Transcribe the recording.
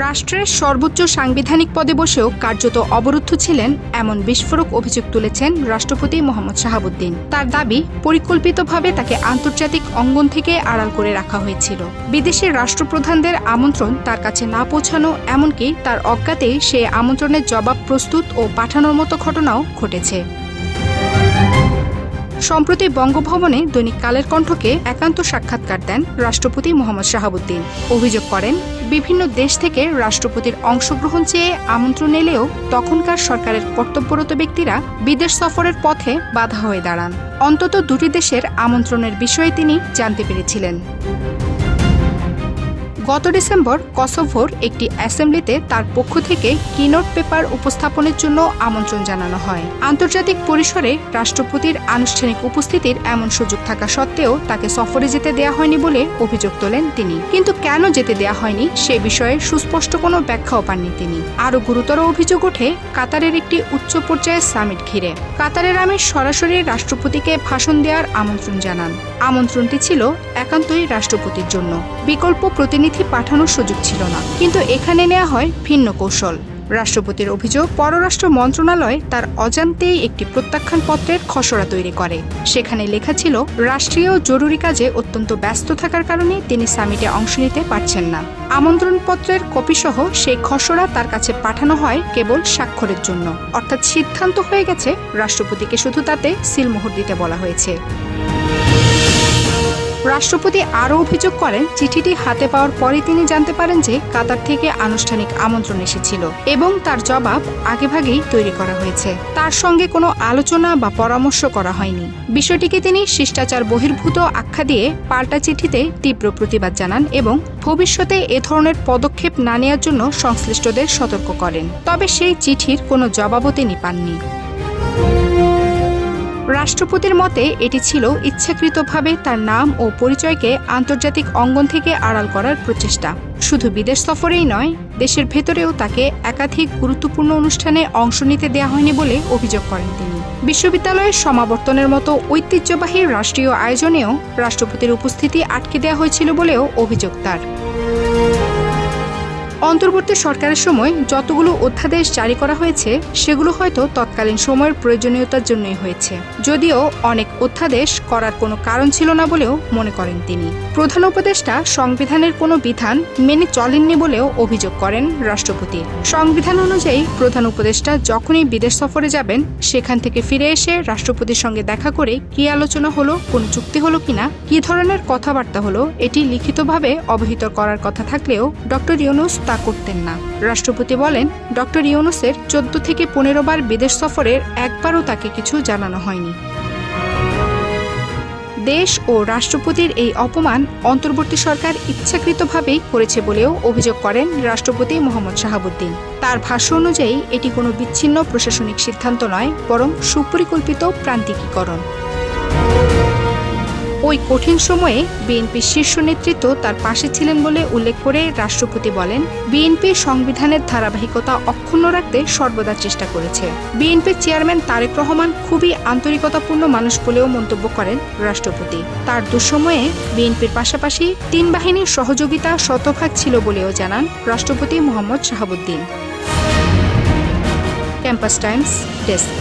রাষ্ট্রের সর্বোচ্চ সাংবিধানিক পদে বসেও কার্যত অবরুদ্ধ ছিলেন এমন বিস্ফোরক অভিযোগ তুলেছেন রাষ্ট্রপতি মোহাম্মদ শাহাবুদ্দিন। তার দাবি, পরিকল্পিতভাবে তাকে আন্তর্জাতিক অঙ্গন থেকে আড়াল করে রাখা হয়েছিল। বিদেশের রাষ্ট্রপ্রধানদের আমন্ত্রণ তার কাছে না পৌঁছানো, এমনকি তার অজ্ঞাতেই সে আমন্ত্রণের জবাব প্রস্তুত ও পাঠানোর মতো ঘটনাও ঘটেছে। সম্প্রতি বঙ্গভবনে দৈনিক কালের কণ্ঠকে একান্ত সাক্ষাৎকার দেন রাষ্ট্রপতি মোহাম্মদ শাহাবুদ্দিন। অভিযোগ করেন, বিভিন্ন দেশ থেকে রাষ্ট্রপতির অংশগ্রহণ চেয়ে আমন্ত্রণ এলেও তখনকার সরকারের কর্তব্যরত ব্যক্তিরা বিদেশ সফরের পথে বাধা হয়ে দাঁড়ান। অন্তত দুটি দেশের আমন্ত্রণের বিষয়ে তিনি জানতে পেরেছিলেন। গত ডিসেম্বর কসোভোর একটি অ্যাসেম্বলিতে তার পক্ষ থেকে কিনোট পেপার উপস্থাপনের জন্য আমন্ত্রণ জানানো হয়। আন্তর্জাতিক পরিসরে রাষ্ট্রপতির আনুষ্ঠানিক উপস্থিতির এমন সুযোগ থাকা সত্ত্বেও তাকে সফরে যেতে দেয়া হয়নি বলে অভিযোগ তোলেন তিনি। কিন্তু কেন যেতে দেয়া হয়নি সে বিষয়ে সুস্পষ্ট কোনো ব্যাখ্যাও পাননি তিনি। আরও গুরুতর অভিযোগ ওঠে কাতারের একটি উচ্চ পর্যায়ের সামিট ঘিরে। কাতারের আমির সরাসরি রাষ্ট্রপতিকে ভাষণ দেওয়ার আমন্ত্রণ জানান। আমন্ত্রণটি ছিল একান্তই রাষ্ট্রপতির জন্য, বিকল্প প্রতিনিধি পাঠানোর সুযোগ ছিল না। কিন্তু এখানে নেওয়া হয় ভিন্ন কৌশল। রাষ্ট্রপতির অভিযোগ, পররাষ্ট্র মন্ত্রণালয় তার অজান্তেই একটি প্রত্যাখ্যান পত্রের খসড়া তৈরি করে। সেখানে লেখা ছিল, রাষ্ট্রীয় জরুরি কাজে অত্যন্ত ব্যস্ত থাকার কারণে তিনি সামিটে অংশ নিতে পারছেন না। আমন্ত্রণপত্রের কপিসহ সেই খসড়া তার কাছে পাঠানো হয় কেবল স্বাক্ষরের জন্য। অর্থাৎ সিদ্ধান্ত হয়ে গেছে, রাষ্ট্রপতিকে শুধু তাতে সিলমোহর দিতে বলা হয়েছে। রাষ্ট্রপতি আরও অভিযোগ করেন, চিঠিটি হাতে পাওয়ার পরে তিনি জানতে পারেন যে কাতার থেকে আনুষ্ঠানিক আমন্ত্রণ এসেছিল এবং তার জবাব আগেভাগেই তৈরি করা হয়েছে। তার সঙ্গে কোনো আলোচনা বা পরামর্শ করা হয়নি। বিষয়টিকে তিনি শিষ্টাচার বহির্ভূত আখ্যা দিয়ে পাল্টা চিঠিতে তীব্র প্রতিবাদ জানান এবং ভবিষ্যতে এ ধরনের পদক্ষেপ না নেওয়ার জন্য সংশ্লিষ্টদের সতর্ক করেন। তবে সেই চিঠির কোনো জবাবও তিনি পাননি। রাষ্ট্রপতির মতে এটি ছিল ইচ্ছাকৃতভাবে তার নাম ও পরিচয়কে আন্তর্জাতিক অঙ্গন থেকে আড়াল করার প্রচেষ্টা। শুধু বিদেশ সফরেই নয়, দেশের ভেতরেও তাকে একাধিক গুরুত্বপূর্ণ অনুষ্ঠানে অংশ নিতে দেওয়া হয়নি বলে অভিযোগ করেন তিনি। বিশ্ববিদ্যালয়ের সমাবর্তনের মতো ঐতিহ্যবাহী রাষ্ট্রীয় আয়োজনেও রাষ্ট্রপতির উপস্থিতি আটকে দেওয়া হয়েছিল বলেও অভিযোগ তার। অন্তর্বর্তী সরকারের সময় যতগুলো অধ্যাদেশ জারি করা হয়েছে সেগুলো হয়তো তৎকালীন সময়ের প্রয়োজনীয়তার জন্যই হয়েছে, যদিও অনেক অধ্যাদেশ করার কোনো কারণ ছিল না বলেও মনে করেন তিনি। প্রধান উপদেষ্টা সংবিধানের কোনো বিধান মেনে চলেননি বলেও অভিযোগ করেন রাষ্ট্রপতি। সংবিধান অনুযায়ী প্রধান উপদেষ্টা যখনই বিদেশ সফরে যাবেন, সেখান থেকে ফিরে এসে রাষ্ট্রপতির সঙ্গে দেখা করে কি আলোচনা হলো, কোনো চুক্তি হলো কিনা, কি ধরনের কথাবার্তা হলো, এটি লিখিতভাবে অবহিত করার কথা থাকলেও ডক্টর ইউনূস তা করতেন না। রাষ্ট্রপতি বলেন, ডক্টর ইউনূসের 14 থেকে 15 বার বিদেশ সফরের একবারও তাকে কিছু জানানো হয়নি। দেশ ও রাষ্ট্রপতির এই অপমান অন্তর্বর্তী সরকার ইচ্ছাকৃতভাবেই করেছে বলেও অভিযোগ করেন রাষ্ট্রপতি মোহাম্মদ শাহাবুদ্দিন। তার ভাষ্য অনুযায়ী এটি কোনো বিচ্ছিন্ন প্রশাসনিক সিদ্ধান্ত নয়, বরং সুপরিকল্পিত প্রান্তিকীকরণ। ওই কঠিন সময়ে বিএনপির শীর্ষ নেতৃত্ব তার পাশে ছিলেন বলে উল্লেখ করে রাষ্ট্রপতি বলেন, বিএনপি সংবিধানের ধারাবাহিকতা অক্ষুণ্ণ রাখতে সর্বদা চেষ্টা করেছে। বিএনপির চেয়ারম্যান তারেক রহমান খুবই আন্তরিকতাপূর্ণ মানুষ বলেও মন্তব্য করেন রাষ্ট্রপতি। তার দুঃসময়ে বিএনপির পাশাপাশি 3 বাহিনীর সহযোগিতা শতভাগ ছিল বলেও জানান রাষ্ট্রপতি Mohammad Shahabuddin. Campus Times desk.